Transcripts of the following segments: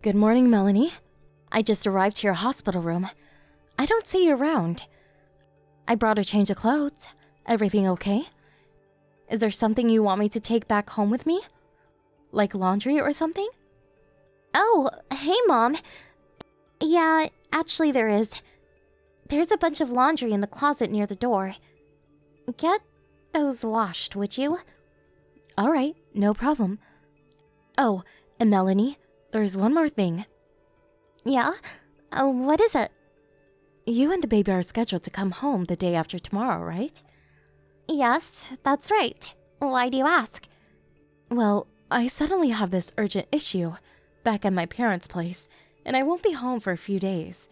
Good morning, Melanie. I just arrived to your hospital room. I don't see you around. I brought a change of clothes. Everything okay? Is there something you want me to take back home with me? Like laundry or something? Oh, hey, Mom. Yeah, actually there is. There's a bunch of laundry in the closet near the door. Get those washed, would you? All right, no problem. Oh, and Melanie, there's one more thing. Yeah? What is it? You and the baby are scheduled to come home the day after tomorrow, right? Yes, that's right. Why do you ask? Well, I suddenly have this urgent issue back at my parents' place, and I won't be home for a few days.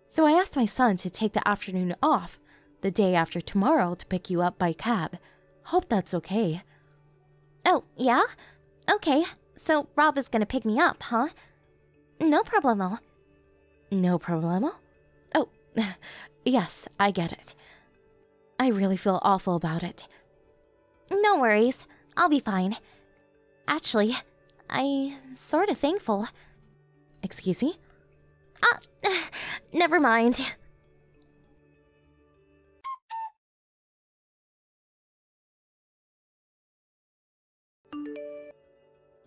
So I asked my son to take the afternoon off the day after tomorrow to pick you up by cab. Hope that's okay. Oh, yeah? Okay, so Rob is gonna pick me up, huh? No problemo. No problemo? Oh, yes, I get it. I really feel awful about it. No worries, I'll be fine. Actually, I'm sorta thankful. Excuse me? Never mind.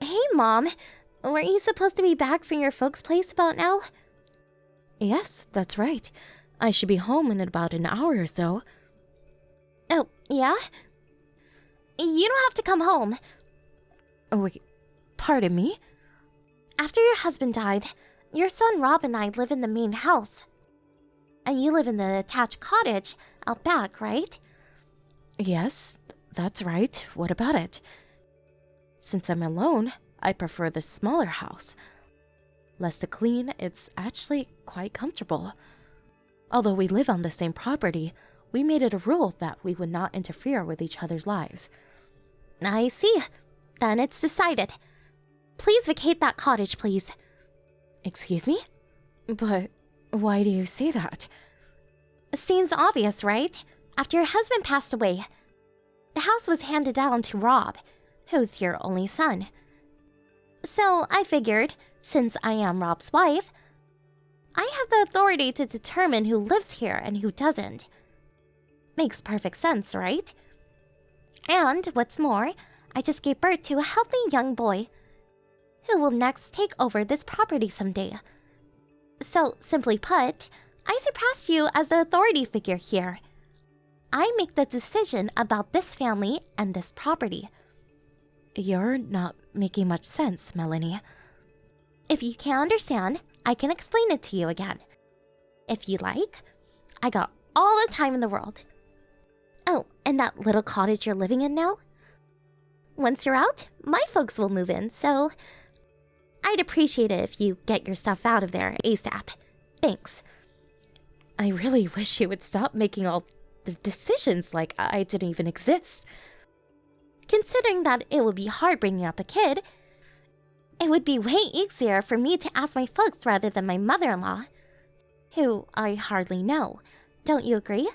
Hey, Mom. Weren't you supposed to be back from your folks' place about now? Yes, that's right. I should be home in about an hour or so. Oh, yeah? You don't have to come home. Oh, wait, pardon me? After your husband died, your son Rob and I live in the main house. And you live in the attached cottage out back, right? Yes, that's right. What about it? Since I'm alone, I prefer the smaller house. Less to clean, it's actually quite comfortable. Although we live on the same property, we made it a rule that we would not interfere with each other's lives. I see. Then it's decided. Please vacate that cottage, please. Excuse me? But why do you say that? Seems obvious, right? After your husband passed away, the house was handed down to Rob, who's your only son. So I figured, since I am Rob's wife, I have the authority to determine who lives here and who doesn't. Makes perfect sense, right? And what's more, I just gave birth to a healthy young boy who will next take over this property someday. So, simply put, I surpassed you as the authority figure here. I make the decision about this family and this property. You're not making much sense, Melanie. If you can't understand, I can explain it to you again. If you like, I got all the time in the world. Oh, and that little cottage you're living in now? Once you're out, my folks will move in, so I'd appreciate it if you get your stuff out of there ASAP. Thanks. I really wish you would stop making all the decisions like I didn't even exist. Considering that it would be hard bringing up a kid, it would be way easier for me to ask my folks rather than my mother-in-law, who I hardly know. Don't you agree?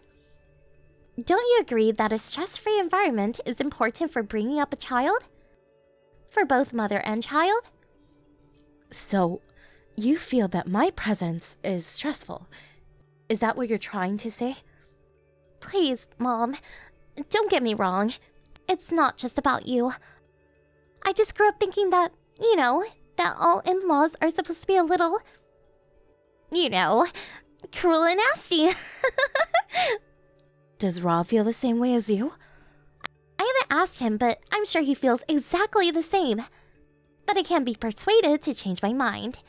Don't you agree that a stress-free environment is important for bringing up a child? For both mother and child? So, you feel that my presence is stressful. Is that what you're trying to say? Please, Mom, don't get me wrong. It's not just about you. I just grew up thinking that, that all in-laws are supposed to be a little, cruel and nasty. Does Rob feel the same way as you? I haven't asked him, but I'm sure he feels exactly the same. But I can't be persuaded to change my mind.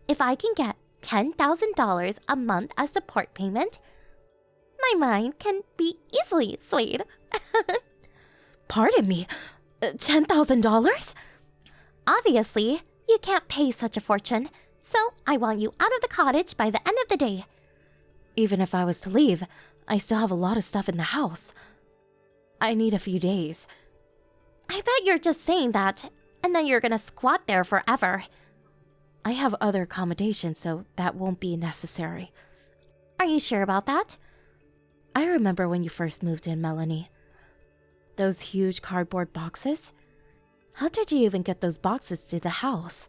If I can get $10,000 a month as support payment, my mind can be easily swayed. Pardon me, $10,000? Obviously, you can't pay such a fortune, so I want you out of the cottage by the end of the day. Even if I was to leave, I still have a lot of stuff in the house. I need a few days. I bet you're just saying that, and then you're gonna squat there forever. I have other accommodations, so that won't be necessary. Are you sure about that? I remember when you first moved in, Melanie. Those huge cardboard boxes? How did you even get those boxes to the house?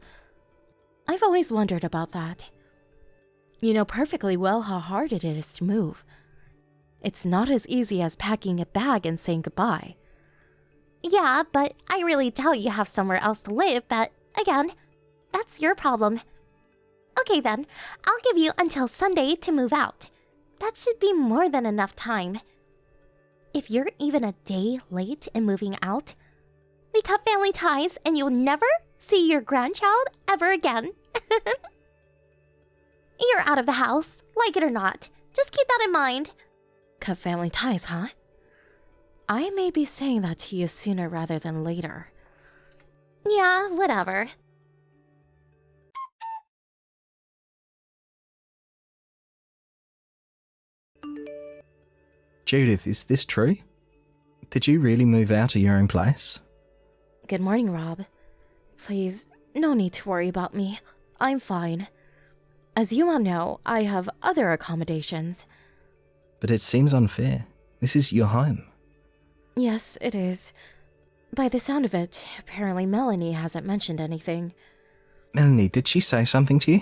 I've always wondered about that. You know perfectly well how hard it is to move. It's not as easy as packing a bag and saying goodbye. Yeah, but I really doubt you have somewhere else to live, but again, that's your problem. Okay then, I'll give you until Sunday to move out. That should be more than enough time. If you're even a day late in moving out, we cut family ties and you'll never see your grandchild ever again. You're out of the house, like it or not. Just keep that in mind. Cut family ties, huh? I may be saying that to you sooner rather than later. Yeah, whatever. Judith, is this true? Did you really move out of your own place? Good morning, Rob. Please, no need to worry about me. I'm fine. As you all know, I have other accommodations. But it seems unfair. This is your home. Yes, it is. By the sound of it, apparently Melanie hasn't mentioned anything. Melanie, did she say something to you?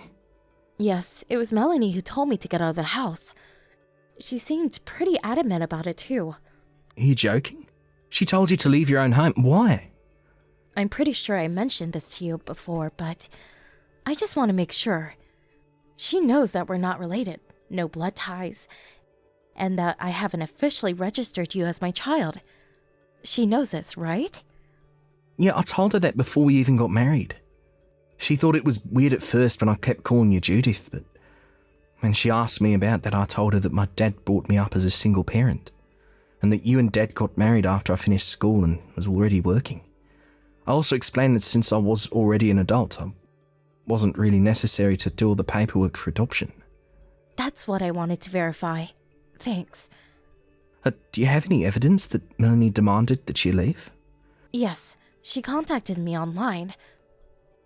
Yes, it was Melanie who told me to get out of the house. She seemed pretty adamant about it too. Are you joking? She told you to leave your own home. Why? I'm pretty sure I mentioned this to you before, but I just want to make sure. She knows that we're not related, no blood ties, and that I haven't officially registered you as my child. She knows this, right? Yeah, I told her that before we even got married. She thought it was weird at first when I kept calling you Judith, but when she asked me about that, I told her that my dad brought me up as a single parent, and that you and Dad got married after I finished school and was already working. I also explained that since I was already an adult, I wasn't really necessary to do all the paperwork for adoption. That's what I wanted to verify. Thanks. Do you have any evidence that Melanie demanded that she leave? Yes, she contacted me online.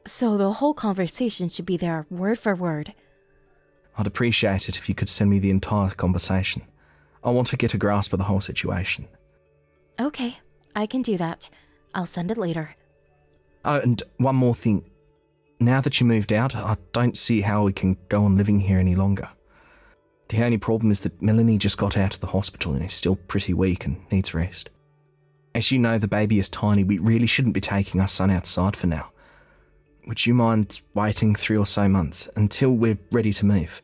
So the whole conversation should be there word for word. I'd appreciate it if you could send me the entire conversation. I want to get a grasp of the whole situation. Okay, I can do that. I'll send it later. Oh, and one more thing. Now that you moved out, I don't see how we can go on living here any longer. The only problem is that Melanie just got out of the hospital and is still pretty weak and needs rest. As you know, the baby is tiny. We really shouldn't be taking our son outside for now. Would you mind waiting 3 or so months until we're ready to move?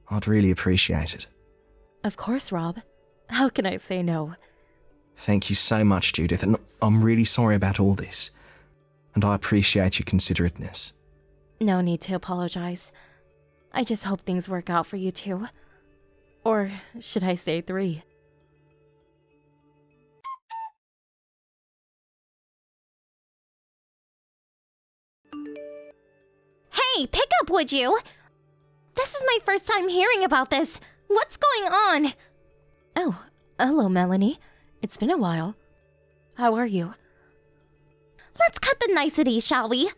I'd really appreciate it. Of course, Rob. How can I say no? Thank you so much, Judith, and I'm really sorry about all this. And I appreciate your considerateness. No need to apologize. I just hope things work out for you two. Or should I say 3? Hey, pick up, would you? This is my first time hearing about this. What's going on? Oh, hello, Melanie. It's been a while. How are you? Let's cut the niceties, shall we?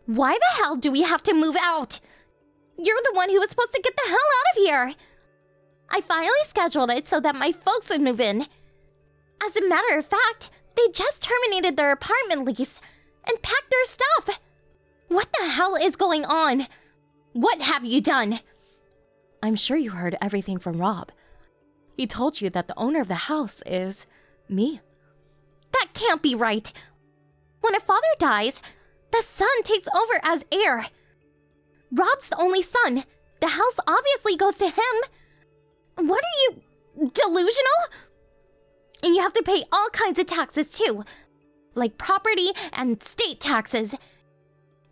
Why the hell do we have to move out? You're the one who was supposed to get the hell out of here. I finally scheduled it so that my folks would move in. As a matter of fact, they just terminated their apartment lease and packed their stuff. What the hell is going on? What have you done? I'm sure you heard everything from Rob. He told you that the owner of the house is me. That can't be right. When a father dies, the son takes over as heir. Rob's the only son. The house obviously goes to him. What are you, delusional? And you have to pay all kinds of taxes too, like property and state taxes.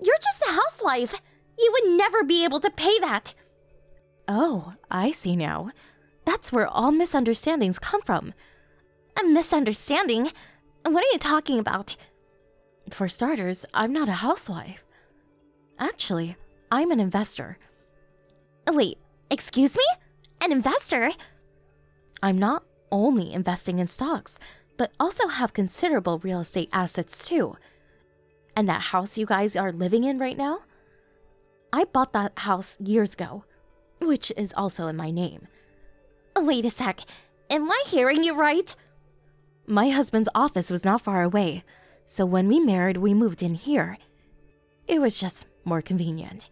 You're just a housewife. You would never be able to pay that. Oh, I see now. That's where all misunderstandings come from. A misunderstanding? What are you talking about? For starters, I'm not a housewife. Actually, I'm an investor. Wait, excuse me? An investor? I'm not only investing in stocks, but also have considerable real estate assets too. And that house you guys are living in right now? I bought that house years ago, which is also in my name. Wait a sec. Am I hearing you right? My husband's office was not far away, so when we married, we moved in here. It was just more convenient.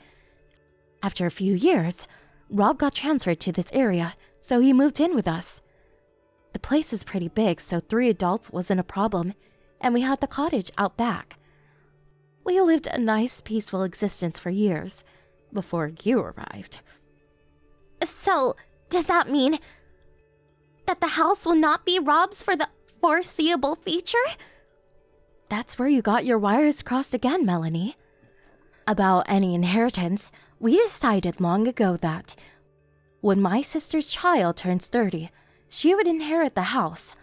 After a few years, Rob got transferred to this area, so he moved in with us. The place is pretty big, so 3 adults wasn't a problem, and we had the cottage out back. We lived a nice, peaceful existence for years, before you arrived. So, does that mean that the house will not be Rob's for the foreseeable future? That's where you got your wires crossed again, Melanie. About any inheritance, we decided long ago that when my sister's child turns 30, she would inherit the house.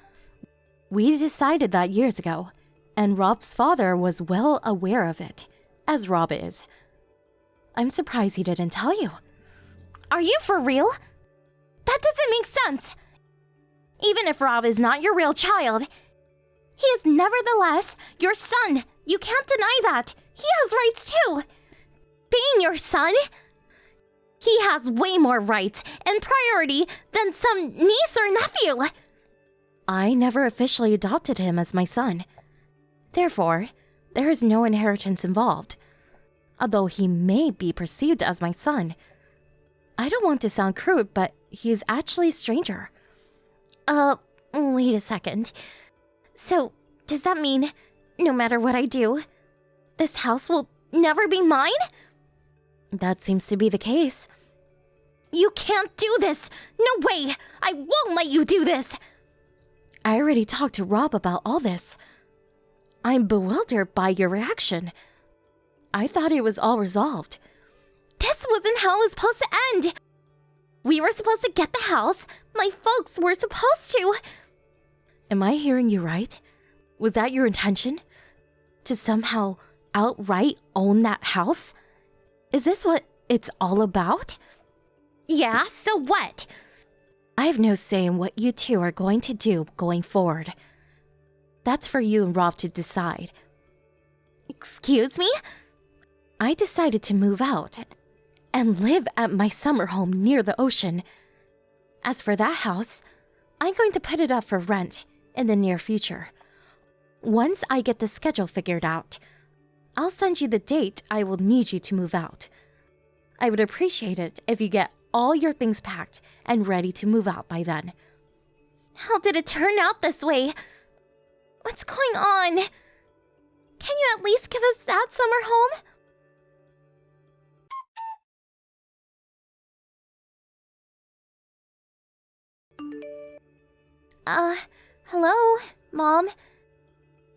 We decided that years ago, and Rob's father was well aware of it, as Rob is. I'm surprised he didn't tell you. Are you for real? That doesn't make sense. Even if Rob is not your real child, he is nevertheless your son. You can't deny that. He has rights too. Being your son, he has way more rights and priority than some niece or nephew. I never officially adopted him as my son. Therefore, there is no inheritance involved. Although he may be perceived as my son. I don't want to sound crude, but he is actually a stranger. Wait a second. So, does that mean, no matter what I do, this house will never be mine? That seems to be the case. You can't do this! No way! I won't let you do this! I already talked to Rob about all this. I'm bewildered by your reaction. I thought it was all resolved. This wasn't how it was supposed to end! We were supposed to get the house. My folks were supposed to. Am I hearing you right? Was that your intention? To somehow outright own that house? Is this what it's all about? Yeah, so what? I have no say in what you two are going to do going forward. That's for you and Rob to decide. Excuse me? I decided to move out and live at my summer home near the ocean. As for that house, I'm going to put it up for rent in the near future. Once I get the schedule figured out, I'll send you the date I will need you to move out. I would appreciate it if you get all your things packed and ready to move out by then. How did it turn out this way? What's going on? Can you at least give us that summer home? Hello, Mom.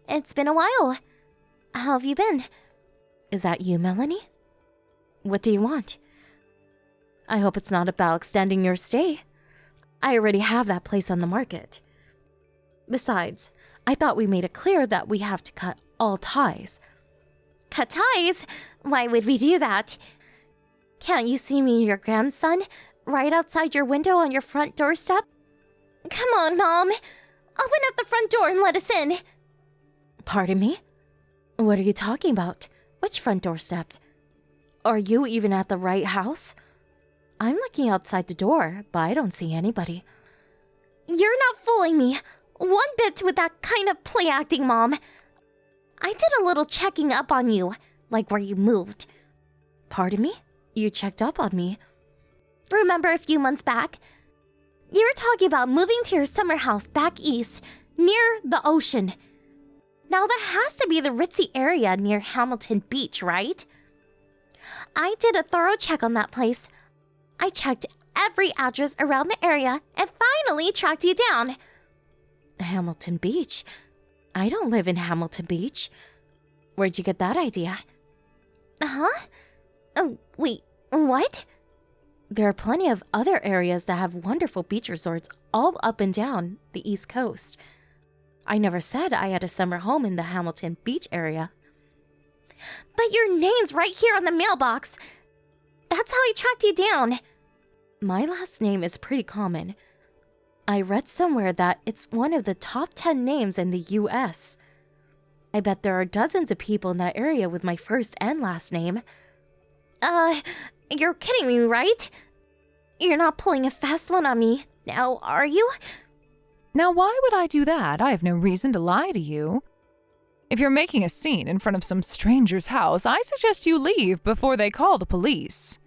It's been a while. How have you been? Is that you, Melanie? What do you want? I hope it's not about extending your stay. I already have that place on the market. Besides, I thought we made it clear that we have to cut all ties. Cut ties? Why would we do that? Can't you see me and your grandson right outside your window on your front doorstep? Come on, Mom. Open up the front door and let us in. Pardon me? What are you talking about? Which front doorstep? Are you even at the right house? I'm looking outside the door, but I don't see anybody. You're not fooling me one bit with that kind of play acting, Mom. I did a little checking up on you, like where you moved. Pardon me? You checked up on me? Remember a few months back? You were talking about moving to your summer house back east, near the ocean. Now that has to be the ritzy area near Hamilton Beach, right? I did a thorough check on that place. I checked every address around the area and finally tracked you down. Hamilton Beach? I don't live in Hamilton Beach. Where'd you get that idea? Huh? Oh, wait, what? There are plenty of other areas that have wonderful beach resorts all up and down the East Coast. I never said I had a summer home in the Hamilton Beach area. But your name's right here on the mailbox. That's how I tracked you down. My last name is pretty common. I read somewhere that it's one of the top 10 names in the US. I bet there are dozens of people in that area with my first and last name. You're kidding me, right? You're not pulling a fast one on me now, are you? Now, why would I do that? I have no reason to lie to you. If you're making a scene in front of some stranger's house, I suggest you leave before they call the police.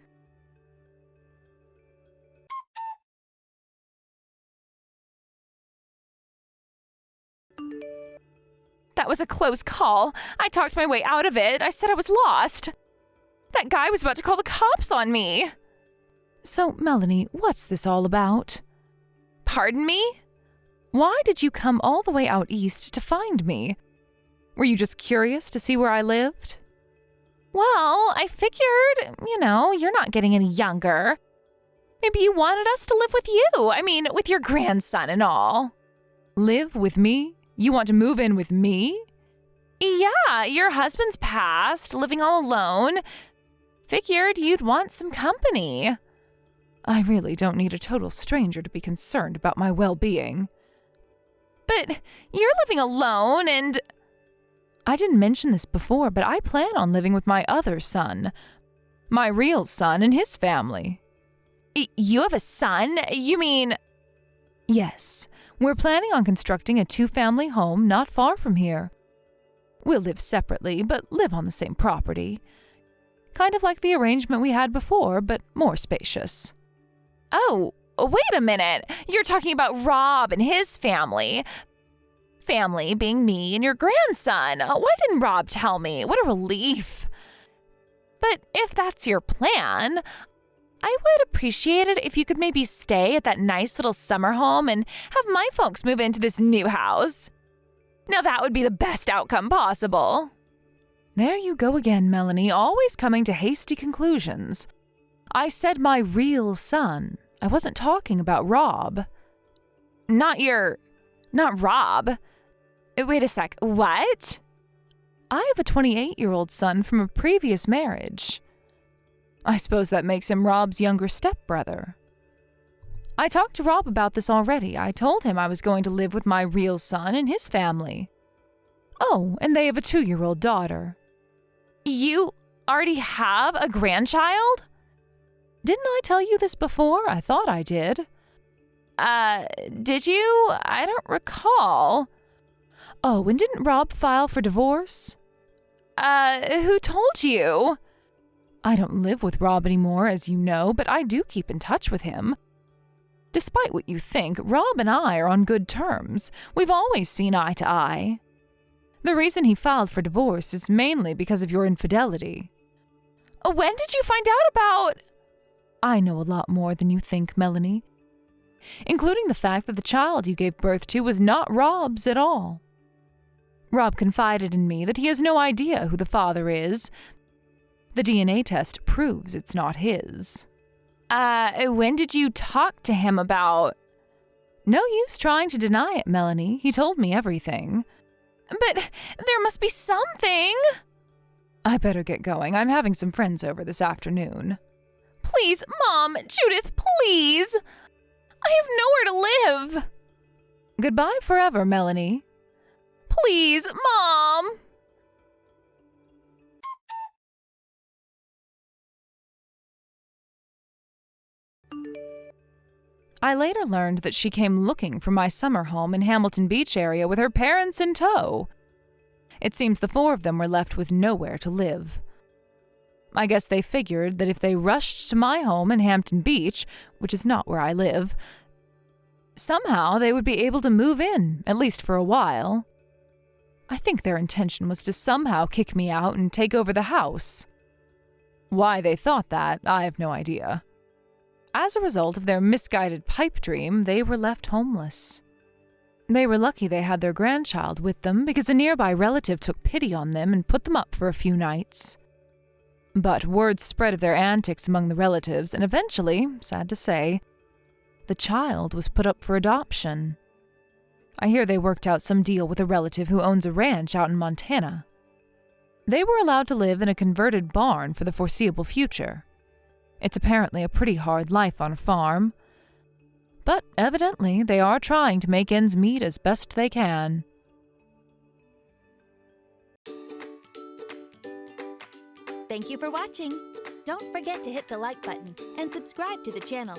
That was a close call. I talked my way out of it. I said I was lost. That guy was about to call the cops on me. So, Melanie, what's this all about? Pardon me? Why did you come all the way out east to find me? Were you just curious to see where I lived? Well, I figured, you're not getting any younger. Maybe you wanted us to live with you. I mean, with your grandson and all. Live with me? You want to move in with me? Yeah, your husband's passed, living all alone. Figured you'd want some company. I really don't need a total stranger to be concerned about my well-being. But you're living alone and... I didn't mention this before, but I plan on living with my other son. My real son and his family. You have a son? You mean... Yes. We're planning on constructing a 2-family home not far from here. We'll live separately, but live on the same property. Kind of like the arrangement we had before, but more spacious. Oh, wait a minute. You're talking about Rob and his family. Family being me and your grandson. Why didn't Rob tell me? What a relief. But if that's your plan... I would appreciate it if you could maybe stay at that nice little summer home and have my folks move into this new house. Now that would be the best outcome possible. There you go again, Melanie, always coming to hasty conclusions. I said my real son. I wasn't talking about Rob. Not Rob. Wait a sec, what? I have a 28-year-old son from a previous marriage. I suppose that makes him Rob's younger stepbrother. I talked to Rob about this already. I told him I was going to live with my real son and his family. Oh, and they have a 2-year-old daughter. You already have a grandchild? Didn't I tell you this before? I thought I did. Did you? I don't recall. Oh, and didn't Rob file for divorce? Who told you? I don't live with Rob anymore, as you know, but I do keep in touch with him. Despite what you think, Rob and I are on good terms. We've always seen eye to eye. The reason he filed for divorce is mainly because of your infidelity. When did you find out about... I know a lot more than you think, Melanie. Including the fact that the child you gave birth to was not Rob's at all. Rob confided in me that he has no idea who the father is. The DNA test proves it's not his. When did you talk to him about... No use trying to deny it, Melanie. He told me everything. But there must be something. I better get going. I'm having some friends over this afternoon. Please, Mom, Judith, please. I have nowhere to live. Goodbye forever, Melanie. Please, Mom. I later learned that she came looking for my summer home in Hamilton Beach area with her parents in tow. It seems the 4 of them were left with nowhere to live. I guess they figured that if they rushed to my home in Hampton Beach, which is not where I live, somehow they would be able to move in, at least for a while. I think their intention was to somehow kick me out and take over the house. Why they thought that, I have no idea. As a result of their misguided pipe dream, they were left homeless. They were lucky they had their grandchild with them because a nearby relative took pity on them and put them up for a few nights. But word spread of their antics among the relatives, and eventually, sad to say, the child was put up for adoption. I hear they worked out some deal with a relative who owns a ranch out in Montana. They were allowed to live in a converted barn for the foreseeable future. It's apparently a pretty hard life on a farm. But evidently, they are trying to make ends meet as best they can. Thank you for watching. Don't forget to hit the like button and subscribe to the channel.